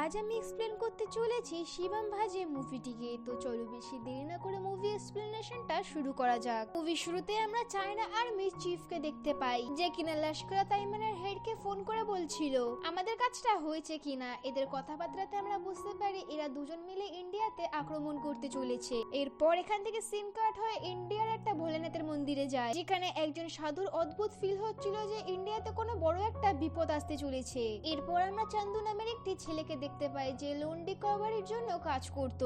আজ আমি এক্সপ্লেন করতে চলেছি শিবম ভাজে মুভিটিকে। তো চলো বেশি দেরি না করে মুভি এক্সপ্লেনেশনটা শুরু করা যাক। মুভি শুরুতে আমরা চায়না আর্মির চিফকে দেখতে পাই, যে কিনা লস্কর তাইমানের হেডকে ফোন করে বলছিল আমাদের কাজটা হয়েছে কিনা। এদের কথাবার্তাতে আমরা বুঝতে পারি এরা দুজন মিলে ইন্ডিয়াতে আক্রমণ করতে চলেছে। এরপর এখান থেকে সিন কাট হয়ে ইন্ডিয়ার একটা ভোলেনাথের মন্দিরে যায়, যেখানে একজন সাধুর অদ্ভুত ফিল হচ্ছিল যে ইন্ডিয়াতে কোনো বড় একটা বিপদ আসতে চলেছে। এরপর আমরা চান্দু নামের একটি ছেলেকে দেখতে পাই যে লোন রিকভারির জন্য কাজ করত,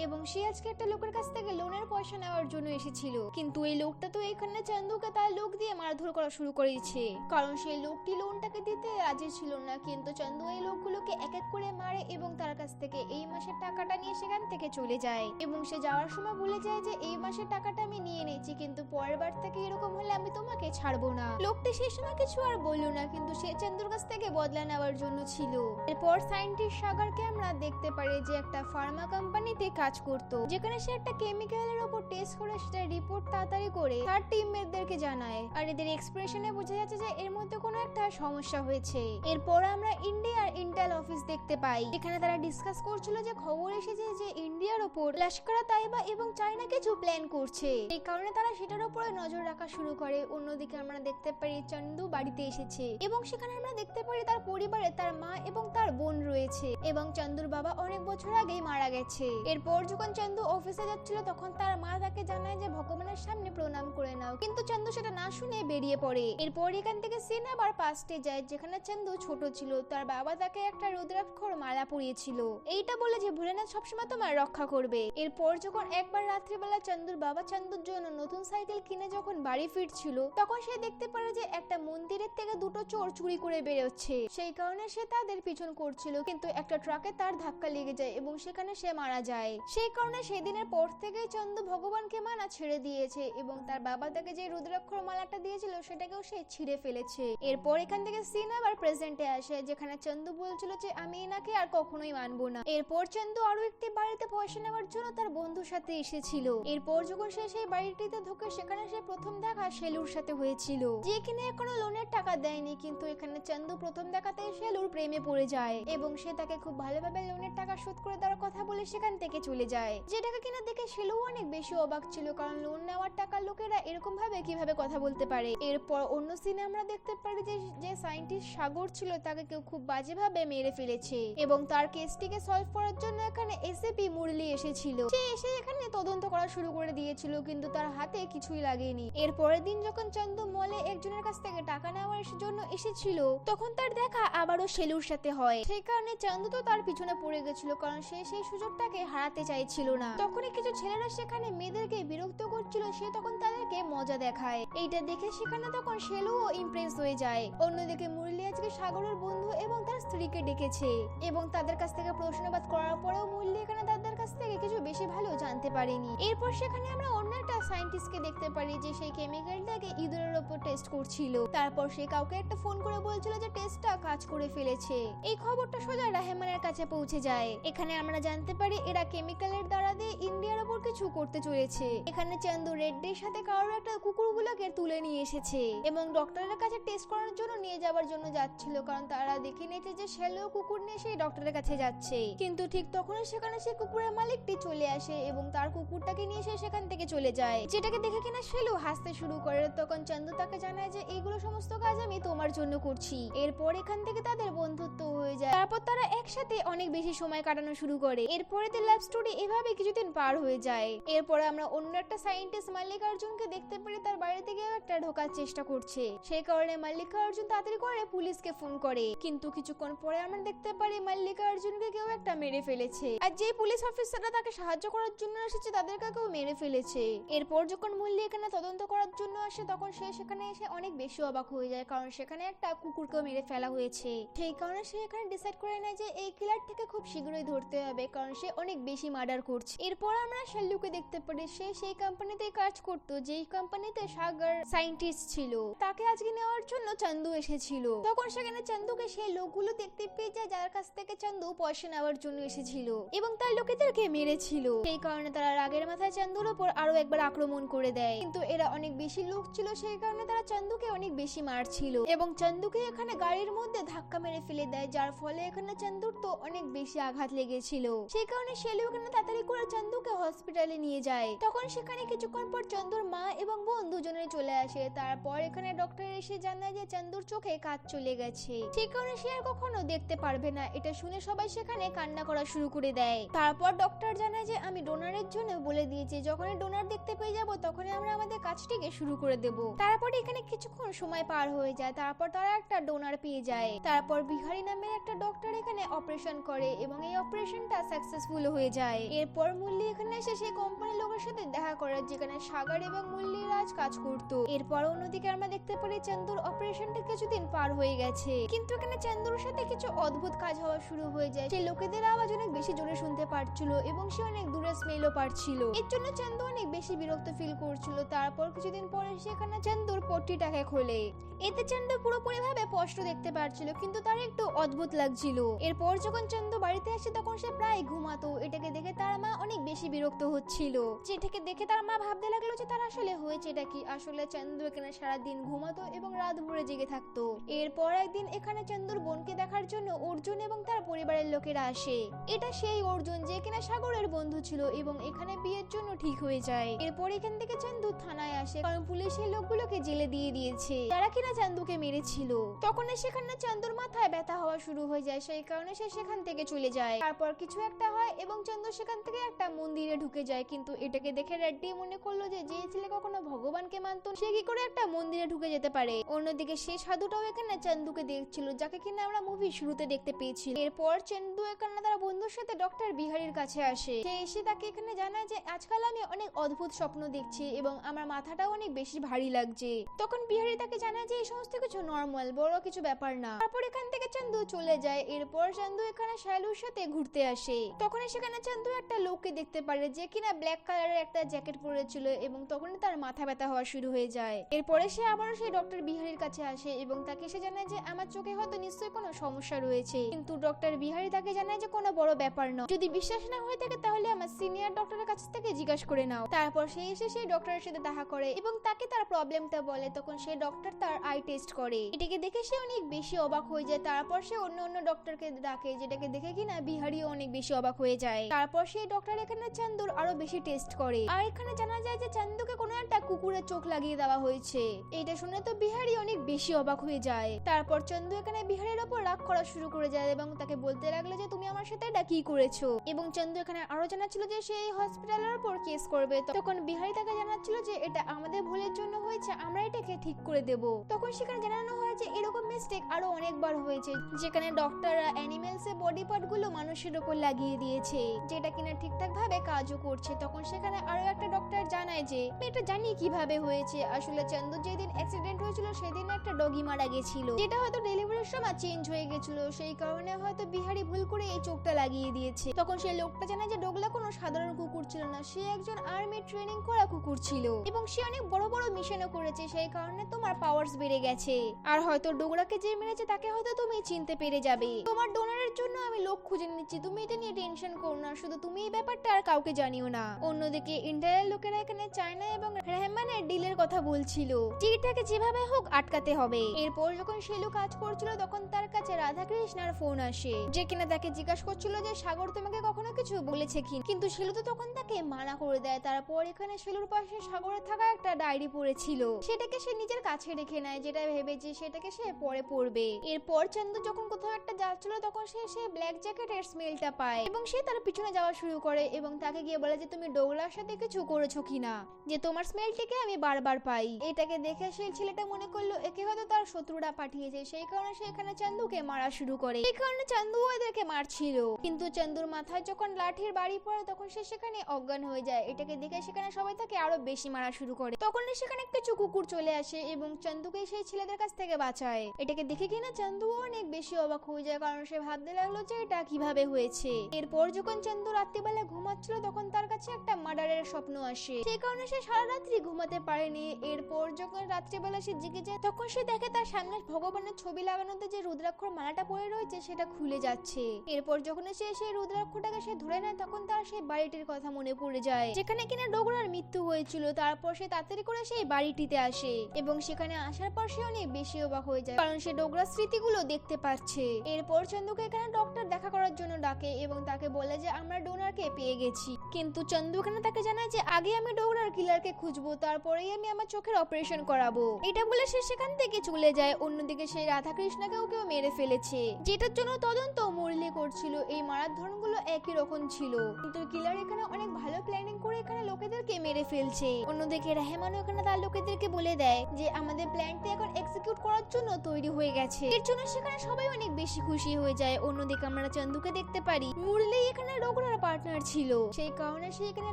এবং সে আজকে একটা লোকের কাছ থেকে লোনের পয়সা নেওয়ার জন্য এসেছিল। কিন্তু এই লোকটা তো এখানে চান্দুকে তার লোক দিয়ে মারধর করা শুরু করেছে, কারণ সেই লোকটি লোনটাকে দিতে রাজি ছিল না। কিন্তু চান্দু এই লোকগুলোকে এক এক করে মারে এবং তার কাছ থেকে এই মাসের টাকাটা নিয়ে সেখান থেকে চলে যায়। এবং সে যাওয়ার সময় বলে যায় যে এই মাসের টাকাটা আমি নিয়ে নিয়েছি, কিন্তু পরের বার থেকে এরকম হলে আমি তোমাকে ছাড়বো না। লোকটি সেই সময় কিছু আর বলল না, কিন্তু সে চান্দুর কাছ থেকে বদলা নেওয়ার জন্য ছিল। এরপর সায়েন্টিস্ট সাগরকে আমরা দেখতে পারি যে একটা ফার্মা কোম্পানিতে কাজ করত, যেখানে সে একটা কেমিক্যালের উপর টেস্ট করে সেটা রিপোর্ট তাড়াতাড়ি করে তার টিমমেটদেরকে জানায়। আর এদের এক্সপ্রেশনে বোঝা যাচ্ছে যে এর মধ্যে কোনো একটা সমস্যা হয়েছে। এরপর আমরা ইন্ডিয়ার ইন্টেল অফিস দেখতে পাই, যেখানে তারা ডিসকাস করছিল যে খবর এসেছে যে ইন্ডিয়ার ওপর লস্কর তাইবা এবং চায়না কিছু প্ল্যান করছে, এই কারণে তারা সেটার উপরে নজর রাখা শুরু করে। অন্যদিকে আমরা দেখতে পারি চান্দু বাড়িতে এসেছে, এবং সেখানে আমরা দেখতে পারি তার পরিবারে তার মা এবং তার বোন রয়েছে, এবং চান্দুর বাবা অনেক বছর আগেই মারা গেছে। এরপর যখন চান্দু অফিসে যাচ্ছিল তখন তার মা তাকে জানায় যে ভগবানের সামনে প্রণাম করে নাও, কিন্তু চান্দু সেটা না শুনে বেরিয়ে পড়ে। এরপর এখান থেকে সিন আবার পাস্টে যায়, যেখানে চান্দু ছোট ছিল। তার বাবা তাকে একটা রুদ্রাক্ষর মালা পরিয়েছিল, এইটা বলে যে ভোলেনাথ সবসময় তোমার রক্ষা করবে। এরপর যখন একবার রাত্রিবেলা চান্দুর বাবা চান্দুর জন্য নতুন সাইকেল কিনে যখন বাড়ি ফিরছিল, তখন সে দেখতে পারে যে একটা মন্দিরের থেকে দুটো চোর চুরি করে বেরোচ্ছে। সেই কারণে সে তাদের পিছন করছিল, কিন্তু একটা ট্রাকে তার ধাক্কা লেগে যায় এবং সেখানে সে মারা যায়। সেই কারণে সেদিনের পর থেকেই চান্দু ভগবানকে মানা ছেড়ে দিয়েছে, এবং তার বাবা তাকে যে রুদ্রাক্ষর মালাটা দিয়েছিল সেটাকেও সে ছিঁড়ে ফেলেছে। এরপর এখান থেকে সিন আবার প্রেজেন্টে আসে, যেখানে চান্দু বলছিল যে আমি এনাকে আর কখনোই মানবো না। এরপর চান্দু আরো একটি বাড়িতে পয়সা নেওয়ার জন্য তার বন্ধুর সাথে এসেছিল। এরপর যখন সে সেই বাড়িটিতে ঢোকে, সেখানে সে প্রথম দেখা শেলুর সাথে হয়েছিল, যে কিনা এখনো লোনের টাকা দেয়নি। কিন্তু এখানে চান্দু প্রথম দেখাতেই শেলুর প্রেমে পড়ে যায়, এবং সে তাকে খুব ভালোভাবে লোনের টাকা শোধ করে দেওয়ার কথা বলে সেখান থেকে চলে যায়, যেটাকে কিনা দেখে শেলু অনেক বেশি অবাক ছিল, কারণ লোন নেওয়ার টাকা লোকেরা এরকম ভাবে কিভাবে কথা বলতে পারে। এরপর অন্য সিনে আমরা দেখতে পারি যে সায়েন্টিস্ট সাগর ছিল তাকে কেউ খুব বাজেভাবে মেরে ফেলেছে, এবং তার কেসটিকে সলভ করার জন্য এখানে এসএপি মুরলি এসেছিল। সে এসে এখানে তদন্ত করা শুরু করে দিয়েছিল, কিন্তু তার হাতে কিছুই লাগেনি। এর পরের দিন যখন চান্দু মলে একজনের কাছ থেকে টাকা নেওয়ার জন্য এসেছিল, তখন তার দেখা আবারও শেলুর সাথে হয়। সেই কারণে চান্দু তো তার পিছনে পড়ে গেছিল, কারণ সে সেই সুযোগটাকে হারাতে চাইছিল না। তখনই কিছু ছেলেরা সেখানে মেয়েদেরকে বিরক্ত করছিল, সে তখন তাদেরকে মজা দেখায়। এইটা দেখে সেখানে তখন শেলুও ইমপ্রেস হয়ে যায়। অন্যদিকে মুরলি আজকে সাগরের বন্ধু এবং তার স্ত্রীকে ডেকেছে, এবং তাদের কাছ থেকে প্রশ্নবাদ করার পরেও মুরলি এখানে তাদের কাছ থেকে কিছু বেশি ভালো জানতে পারেনি। এরপর সেখানে আমরা অন্য একটা সায়েন্টিস্টকে দেখতে পারি যে সেই কেমিক্যালটাকে ইঁদুরের উপর টেস্ট করছিল। তারপর সে কাউকে একটা ফোন করে বলছিল যে টেস্টটা কাজ করে ফেলেছে। এই খবরটা সোজা রহমানের কাছে পৌঁছে যায়। এখানে আমরা জানতে পারি এরা কেমিক্যালের দ্বারা দিয়ে ইন্ডিয়ার উপর কিছু করতে চলেছে। এখানে চান্দু রেড্ডির সাথে কারোর একটা কুকুরগুলোকে তুলে নিয়ে এসেছে, এবং ডক্টরের কাছে টেস্ট করার জন্য নিয়ে যাওয়ার জন্য যাচ্ছিল, কারণ তারা দেখে নিয়েছে যে শেলো কুকুর নিয়ে সেই ডক্টরের কাছে যাচ্ছে। কিন্তু ঠিক তখনই সেখানে সেই কুকুরের মালিকটি চলে আসে, এবং তার কুকুরটাকে নিয়ে সে সেখান থেকে চলে যায়, যেটাকে দেখে কিনা শেলো হাসতে শুরু করে। তখন চান্দু তাকে জানায় যে এইগুলো সমস্ত কাজ আমি তোমার জন্য করছি। এরপর এখান থেকে তাদের বন্ধুত্ব হয়ে যায়। তারপর তারা একসাথে অনেক বেশি সময় কাটানো শুরু করে। এরপরে লাভ স্টোরি এভাবে কিছুদিন পার হয়ে যায়। এরপরে আমরা অন্য একটা সায়েন্টিস্ট মাল্লিকার্জুনকে দেখতে পারি তার বাড়িতে গিয়ে একটা ঢোকার চেষ্টা করছে। সেই কারণে মাল্লিকার্জুন তাড়াতাড়ি করে পুলিশকে ফোন করে, কিন্তু কিছুক্ষণ পরে আমরা দেখতে পারি মাল্লিকার্জুনকে কেউ একটা মেরে ফেলেছে, আর যে পুলিশ অফিসাররা তাকে সাহায্য করার জন্য এসেছে তাদেরকে কেউ মেরে ফেলেছে। এরপর যখন মুরলি এখানে তদন্ত করার জন্য আসে, তখন সে সেখানে এসে অনেক বেশি অবাক হয়ে যায়, কারণ সেখানে একটা কুকুরকে মেরে ফেলা হয়েছে। সেই কারণে সে এখানে ডিসাইড করে নেয় যে এই কিলারটাকে খুব শীঘ্রই ধরতে হবে, কারণ সে অনেক বেশি মার্ডার করছে। এরপর আমরা শাল্লুকে দেখতে পারি, সে সেই কোম্পানিতে কাজ করতো যেই কোম্পানিতে সাগর সায়েন্টিস্ট ছিল। তাকে আজকে নেওয়ার জন্য চান্দু এসেছিল। তখন সেখানে চান্দুকে সেই লোকগুলো দেখতে পেয়ে যায় যার কাছ থেকে চান্দু পয়সা নেওয়ার জন্য এসেছিল, এবং তার লোকেদেরকে মেরেছিল। সেই কারণে তারা রাগের মাথায় চান্দুর উপর আরো একবার আক্রমণ করে দেয়, কিন্তু এরা অনেক বেশি লোক ছিল, সেই কারণে তারা চান্দুকে অনেক বেশি মারছিল, এবং চান্দুকে এখানে গাড়ির মধ্যে ধাক্কা মেরে ফেলে দেয়, যার ফলে এখানে কারণে চন্দুর তো অনেক বেশি আঘাত লেগেছিল। সেই কারণে শেলু এখানে তাড়াতাড়ি করে চন্দুকে হসপিটালে নিয়ে যায়। তখন সেখানে কিছুক্ষণ পর চন্দুর মা এবং বোন দুজনে চলে আসে। তারপর এখানে ডক্টর এসে জানায় যে চন্দুর চোখে কাঁচ চলে গেছে, সেই কারণে সে আর কখনো দেখতে পারবে না। এটা শুনে সবাই সেখানে কান্না করা শুরু করে দেয়। তারপর ডক্টর জানায় যে আমি ডোনারের জন্য বলে দিয়েছি, যখনই ডোনার দেখতে পেয়ে যাব তখনই আমরা আমাদের কাজটিকে শুরু করে দেব। তারপর এখানে কিছুক্ষণ সময় পার হয়ে যায়। তারপর তারা একটা ডোনার পেয়ে যায়। তারপর বিহারি নামের একটা ডক্টর এখানে অপারেশন করে এবং এই অপারেশনটা সাকসেসফুল হয়ে যায়। এরপর মুল্লি এখানে এসে সেই কোম্পানির লোকের সাথে দেখা করে যেখানে সাগর এবং মুল্লি রাজ কাজ করতো। এরপর অন্যদিকে আমরা দেখতে পারি চন্দুর অপারেশনটা কিছুদিন পার হয়ে গেছে, কিন্তু এখানে চন্দুর সাথে কিছু অদ্ভুত কাজ হওয়া শুরু হয়ে যায়। সে লোকেদের আওয়াজ অনেক বেশি জোরে শুনতে পারছিল এবং সে অনেক দূরে স্মেলও পাচ্ছিল। এর জন্য চন্দু অনেক বেশি বিরক্ত ফিল করছিল। তারপর কিছুদিন পরে সেখানে চন্দুর পট্টিটাকে খোলে। এতে চন্দু পুরোপুরি ভাবে স্পষ্ট দেখতে পারছিল, কিন্তু তার একটু অদ্ভুত লাগছিল। এরপর যখন চন্দু বাড়িতে আসে তখন সে প্রায় ঘুমাতো। এটাকে দেখে তার মা অনেক বেশি বিরক্ত হচ্ছিল। যেটাকে দেখে তার মা ভাবতে লাগলো যে তার আসলে হয়েছে এটা কি। আসলে চন্দু এখানে সারাদিন ঘুমাতো এবং রাত ভরে জেগে থাকতো। এরপর একদিন এখানে চন্দুর বোনকে দেখার জন্য অর্জুন এবং তার পরিবারের লোকেরা আসে। এটা সেই অর্জুন যে কিনা সাগরের বন্ধু ছিল এবং এখানে বিয়ের জন্য ঠিক হয়ে যায়। এরপর এখান থেকে চন্দু থানায় আসে, কারণ পুলিশের লোকগুলোকে জেলে দিয়ে দিয়েছে যারা কিনা চন্দুকে মেরেছিল। তখন সেখানে চন্দুর মাথায় ব্যথা হওয়া শুরু হয়ে যায়, সেই কারণে সে সেখান থেকে চলে যায়। তারপর কিছু একটা হয় এবং চন্দু সেখান থেকে একটা মন্দিরে ঢুকে যায়। কিন্তু এটাকে দেখে রেড্ডি মনে করলো যে যে ছেলে কখনো ভগবানকে মানত সে কি করে একটা মন্দিরে ঢুকে যেতে পারে। অন্যদিকে সেই সাধুটাও এখানে চন্দুকে দেখছিল, যাকে কিনা আমরা মুভি শুরুতে দেখতে পেয়েছি। এরপর চন্দু এখানে তার বন্ধুর সাথে ডক্টর বিহারির কাছে আসে। সে এসে তাকে এখানে জানায় যে আজকাল আমি অনেক অদ্ভুত স্বপ্ন দেখছি এবং আমার মাথাটাও অনেক বেশি ভারী লাগছে। তখন বিহারি তাকে জানায় যে এই সমস্ত কিছু নর্মাল, বড় কিছু ব্যাপার না। তারপর এখান থেকে চন্দু চলে যায়। এরপর চন্দু এখানে শালুর সাথে ঘুরতে আসে। তখন সেখানে চন্দু একটা লোককে দেখতে পারে যে কিনা ব্ল্যাক কালারের একটা জ্যাকেট পরেছিল এবং তখনই তার মাথা ব্যথা হওয়া শুরু হয়ে যায়। এরপরে সে আবারও সেই ডক্টর বিহারির কাছে আসে এবং তাকে সে জানায় যে আমার চোখে হয়তো নিশ্চয়ই কোনো সমস্যা রয়েছে। কিন্তু ডক্টর বিহারি তাকে জানায় যে কোনো বড় ব্যাপার নয়, যদি বিশ্বাস না হয়ে থাকে তাহলে আমার সিনিয়র ডক্টরের কাছ থেকে জিজ্ঞাসা করে নাও। তারপর সে এসে সেই ডক্টরের সাথে দেখা করে এবং তাকে তার প্রবলেমটা বলে। তখন সেই ডক্টর তার আই টেস্ট করে। এটাকে দেখে সে অনেক বেশি অবাক হয়ে যায়। তারপর সে অন্য ডক্টরকে ডাকে, যেটাকে দেখে কিনা বিহারিও অনেক বেশি অবাক হয়ে যায়। তারপর সেই ডক্টর এখানে চন্দুর আরো বেশি টেস্ট করে আর এখানে জানা যায় যে চন্দুকে কোনো একটা কুকুরের চোখ লাগিয়ে দেওয়া হয়েছে। এটা শুনে তো বিহারি অনেক বেশি অবাক হয়ে যায়। তারপর চন্দু এখানে বিহারির ওপর রাগ করা শুরু করে যায় এবং তাকে বলতে লাগলো যে তুমি আমার সাথে এটা কি করেছো। এবং চন্দু এখানে আরো জানাচ্ছিল যে সে এই হসপিটালের উপর কেস করবে। তখন বিহারি তাকে জানাচ্ছিল যে এটা আমাদের ভুলের জন্য হয়েছে, আমরা এটাকে ঠিক করে দেব। তখন সেখানে জানানো হয় যে এরকম মিস্টেক আরো অনেকবার হয়েছে, যেখানে ডক্টররা অ্যানিমেলস এর বডি পার্ট গুলো মানুষের উপর লাগিয়ে দিয়েছে, যেটা কিনা ঠিকঠাক ভাবে কাজও করছে। তখন সেখানে আরো একটা ডক্টর জানায় যে এটা জানি কিভাবে হয়েছে। আসলে চন্দু যেদিন অ্যাক্সিডেন্ট হয়েছিল সেদিন একটা ডগি মারা গেছিল, যেটা হয়তো ডেলিভারির সময় চেঞ্জ হয়ে গেছিল, সেই কারণে হয়তো বিহারি ভুল করে এই চোখটা লাগিয়ে দিয়েছে। তখন সেই লোকটা জানায় যে ডগলা কোনো সাধারণ কুকুর ছিল না, সে একজন আর্মি ট্রেনিং করা কুকুর ছিল এবং সে অনেক বড় বড় মিশনও করেছে, সেই কারণে তোমার পাওয়ারস বেড়ে গেছে। আর হয়তো ডোগরাকে যে মেরেছে তাকে হয়তো তুমি চিনতে পেরে যাবে। তোমার ডোনারের জন্য আমি লোক খুঁজে নিচ্ছি, তুমি এটা নিয়ে টেনশন করো না, শুধু তুমি এই ব্যাপারটা আর কাউকে জানিও না। অন্যদিকে ইন্ডিয়ার লোকেরা এখানে চায়না এবং রেহমানের ডিলের কথা বলছিল, এটাকে যেভাবে হোক আটকাতে হবে। এরপর যখন শেলু কাজ করছিল তখন তার কাছে রাধাকৃষ্ণার ফোন আসে, যে কিনা তাকে জিজ্ঞাসা করছিল যে সাগর তোমাকে কখনো কিছু বলেছে কি। কিন্তু শেলু তো তখন তাকে মানা করে দেয়। তারপর এখানে শেলুর পাশে সাগরের থাকা একটা ডায়েরি পড়েছিল, সেটাকে সে নিজের কাছে রেখে নেয়, যেটা ভেবেছে সেটাকে সে পরে পড়বে। এরপর চন্দু যখন কোথাও একটা যাচ্ছিল তখন সে ব্ল্যাক জ্যাকেটের স্মেলটা পায় এবং সে তার পিছনে যাওয়া শুরু করে এবং তাকে গিয়ে বলে যে তুমি ডোগলার সাথে কিছু করেছো কিনা, যে তোমার স্মেলটিকে আমি বারবার পাই। এটাকে দেখে সেই ছেলেটা মনে করলো একে হয়তো তার শত্রুরা পাঠিয়েছে, সেই কারণে সে এখানে চন্দুকে মারা শুরু করে। এই কারণে চন্দু ওদেরকে মারছিল, কিন্তু চন্দুর মাথায় যখন লাঠির বাড়ি পড়ে তখন সে সেখানে অজ্ঞান হয়ে যায়। এটাকে দেখে সেখানে সবাই তাকে আরো বেশি মারা শুরু করে। তখন সেখানে কিছু কুকুর চলে আসে এবং চন্দুকে সেই ছেলেদের কাছ থেকে বাঁচায়। এটাকে দেখে কিনা চন্দু অনেক বেশি অবাক হয়ে যায়, কারণ সে ভাবতে লাগলো যে এটা কিভাবে হয়েছে। এরপর যখন চন্দু রাত্রিবেলা ঘুমাচ্ছিল তখন তার কাছে একটা মার্ডারের স্বপ্ন আসে, সেই কারণে সে সারা রাত্রি ঘুমাতে পারেনি। এরপর যখন রাত্রিবেলা সে জেগে যায় তখন সে দেখে তার সামনে ভগবানের ছবি লাগানোতে যে রুদ্রাক্ষর মালাটা পরে রয়েছে সেটা খুলে যাচ্ছে। এরপর যখন সে সেই রুদ্রাক্ষরটাকে সে ধরে নেয় তখন তার সেই বাড়িটির কথা মনে পড়ে যায় যেখানে কিনা ডোগরার মৃত্যু হয়েছিল। তারপর সে তাড়াতাড়ি করে সেই বাড়িটিতে আসে এবং সেখানে আসার পর সে অনেক বেশি অবাক হয়ে যায় কারণ সে ডোগরার স্মৃতিগুলো দেখতে পাচ্ছে। এরপর চন্দুকে এখানে ডক্টর দেখা করার জন্য ডাকে এবং তাকে বলে যে আমরা ডোনারকে পেয়ে গেছি, কিন্তু চন্দু এখানে তাকে জানায় যে আগে আমি ডোগরার কিলারকে খুঁজবো, তারপরেই আমি আমার চোখের অপারেশন করাবো। এটা বলে সে সেখান থেকে চলে যায়। অন্যদিকে সেই রাধাকৃষ্ণকেও কেউ মেরে ফেলেছে, যেটার জন্য তদন্ত মুরলি করছিল। এই মারার ধরনগুলো একই রকম ছিল, কিন্তু কিলার এখানে অনেক ভালো প্ল্যানিং করে এখানে লোকেদেরকে মেরে ফেলছে। অন্যদিকে রেহমানও এখানে তার লোকেদেরকে বলে দেয় যে আমাদের প্ল্যানটা এখন এক্সিকিউট করার জন্য তৈরি হয়ে গেছে। এর জন্য সেখানে সবাই অনেক বেশি খুশি হয়ে যায়। অন্যদিকে আমরা চন্দুকে দেখতে পারি মুরলি এখানে ডোগরার পার্টনার ছিল, সেই কারণে সে এখানে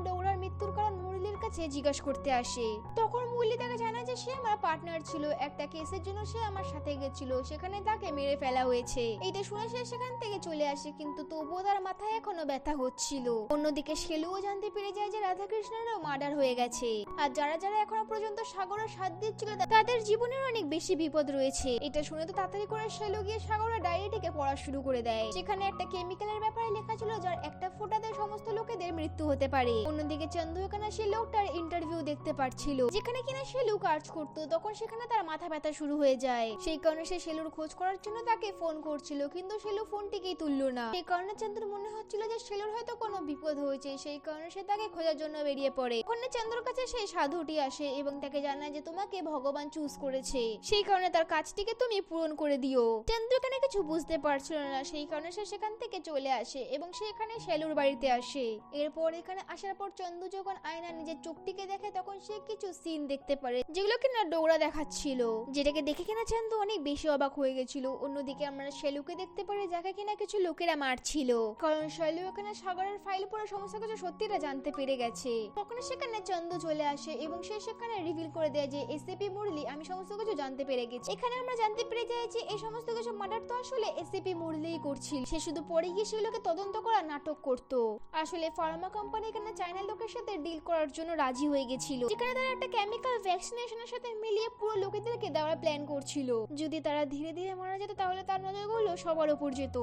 ডোগরার মৃত্যুর কারণ মুরলির কাছে জিজ্ঞাসা করতে আসে। তখন মুরলি তাকে জানায় যে সে আমার পার্টনার ছিল, একটা কেসের জন্য সে আমার সাথে গেছিল, সেখানে তাকে মেরে ফেলা হয়েছে। এটা শুনে সে সেখান থেকে চলে আসে, কিন্তু তবুও তার মাথায় এখনো ব্যথা হচ্ছিল। অন্যদিকে শেলুও জানতে পেরে যায় যে রাধাকৃষ্ণেরও মার্ডার হয়ে গেছে, আর যারা যারা এখনো পর্যন্ত সাগরের সাথ দিচ্ছিল তাদের জীবনের অনেক বেশি বিপদ রয়েছে। এটা শুনে তো তাড়াতাড়ি করে শেলু গিয়ে সাগরের ডায়েরিটিকে পড়া শুরু করে দেয়। সেখানে একটা কেমিক্যালের ব্যাপারে লেখা ছিল যার একটা ফোঁটাতে সমস্ত লোকেদের মৃত্যু হতে পারে। অন্যদিকে চন্দু এখানে সেই লোকটার ইন্টারভিউ দেখতে পাচ্ছিল যেখানে কিনা শেলু কাজ করতো। তখন সেখানে তার মাথা ব্যথা শুরু হয়ে যায়, সেই কারণে সে শেলুর খোঁজ করার জন্য তাকে ফোন করছিল, কিন্তু শেলু ফোনটিকেই তুললো না। সেই কারণে চন্দুর মনে হচ্ছিল যে শেলুর হয়তো কোনো বিপদ হয়েছে, সেই কারণে সে তাকে খোঁজার জন্য বেরিয়ে পড়ে। ওখানে চন্দুর কাছে সেই সাধুটি আসে এবং তাকে জানায় যে তোমাকে ভগবান চুজ করেছে, সেই কারণে তার কাজটিকে তুমি পূরণ করে দিও। চন্দু এখানে কিছু বুঝতে পারছিল না, সেই কারণে সে সেখান থেকে চলে আসে এবং সে এখানে শেলুর বাড়িতে আসে। এরপর এখানে আসার পর চন্দু যখন আয়না নিজের চোখটিকে দেখে তখন সে কিছু সিন দেখতে পারে যেগুলো কিনা ডোগরা দেখাচ্ছিল, যেটাকে দেখে কিনা চন্দু অনেক বেশি অবাক হয়ে গেছিল। অন্যদিকে আমরা শেলুকে দেখতে পারি যাকে কিনা কিছু লোকেরা মারছিল, কারণ শেলু এখানে সাগরের ফাইল পড়ে সমস্ত কিছু সত্যিটা জানতে পেরে গেছে। তখন সেখানে চন্দু চলে আসে এবং সে সেখানে রিভিল করে দেয় যে এসিপি মুরলি আমি সমস্ত কিছু জানতে পেরে গেছি। এখানে আমরা জানতে পেরে যাই যে এই সমস্ত কিছু মার্ডার তো আসলে এসিপি মুরলিই করছিল, সে শুধু পরে গিয়ে সেগুলোকে তদন্ত করা নাটক করত। আসলে ফার্মা কোম্পানি এখানে চায়না লোকের সাথে ডিল করার জন্য রাজি হয়ে গেছিল, যেখানে তারা একটা কেমিক্যাল ভ্যাকসিনেশনের সাথে মিলিয়ে পুরো লোকেদেরকে দেওয়ার প্ল্যান করছিল। যদি তারা ধীরে ধীরে মারা যেত তাহলে তার নজরগুলো সবার উপর যেত,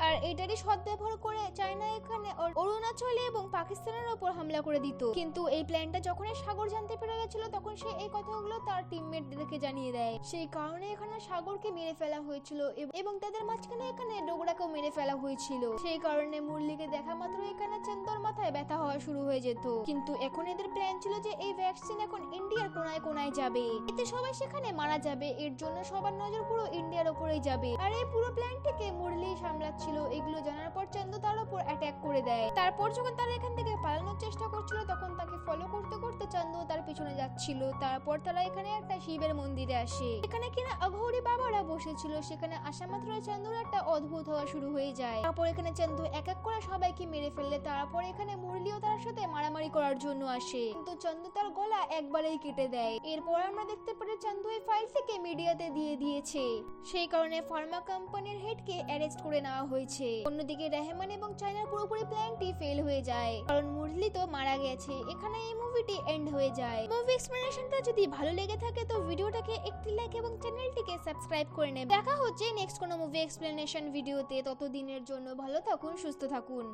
আর এটারই সদ্ব্যবহার করে চায়না এখানে অরুণাচলে এবং পাকিস্তানের উপর হামলা করে দিত। কিন্তু এই প্ল্যানটা যখনই সাগর জানতে পেরে গেছিল তখন সে এই কথাগুলো তার টিমমেটদেরকে জানিয়ে দেয়, সেই কারণে এখানে সাগরকে মেরে ফেলা হয়েছিল এবং তাদের মাঝখানে এখানে ডোগরাকেও মেরে ফেলা হয়েছিল। সেই কারণে মুরলিকে দেখা মাত্র এখানে চন্দুর মাথায় ব্যথা হওয়া শুরু হয়ে যেত। কিন্তু এখন এদের প্ল্যান ছিল যে এই ভ্যাকসিন এখন ইন্ডিয়ার কোনায় কোনায় যাবে, এতে সবাই সেখানে মারা যাবে, এর জন্য সবার নজর পুরো ইন্ডিয়ার উপরেই যাবে। আর এই পুরো প্ল্যানটিকে মুরলি সামলাচ্ছিল। এগুলো জানার পর চন্দু তার উপর অ্যাটাক করে দেয়। তারপর যখন তারা এখান থেকে পালানোর চেষ্টা করছিল তখন তাকে ফলো করতে করতে চন্দু তার পিছনে যাচ্ছিল। তারপর তারা এখানে একটা শিবের মন্দিরে আসে, এখানে কিনা অঘৌরী বাবারা বসেছিল। সেখানে আসা মাত্র চন্দুর একটা অদ্ভুত হওয়া শুরু হয়ে যায়। তারপর এখানে চন্দু এক এক করে সবাইকে মেরে ফেললে। তারপর এখানে মুরলিও তার সাথে মারামারি করার জন্য আসে, কিন্তু চন্দু তার গলা একবারেই কেটে দেয়। এরপর আমরা দেখতে পারি চন্দু এই ফাইলটিকে মিডিয়াতে দিয়ে দিয়েছে, সেই কারণে ফার্মা কোম্পানির হেডকে অ্যারেস্ট করে নেওয়া হয়েছে। অন্যদিকে রেহমান এবং চায়নার পুরোপুরি প্ল্যানটি ফেল হয়ে যায়, কারণ মুরলি তো মারা গেছে। এখানে এই মুভিটি এন্ড হয়ে যায়। মুভি এক্সপ্লেনেশনটা যদি ভালো লেগে থাকে তো ভিডিওটাকে একটি লাইক এবং চ্যানেলটিকে সাবস্ক্রাইব করে নেবেন। দেখা হচ্ছে নেক্সট কোনো মুভি এক্সপ্লেনেশন ভিডিওতে। ততদিনের জন্য ভালো থাকুন, সুস্থ থাকুন।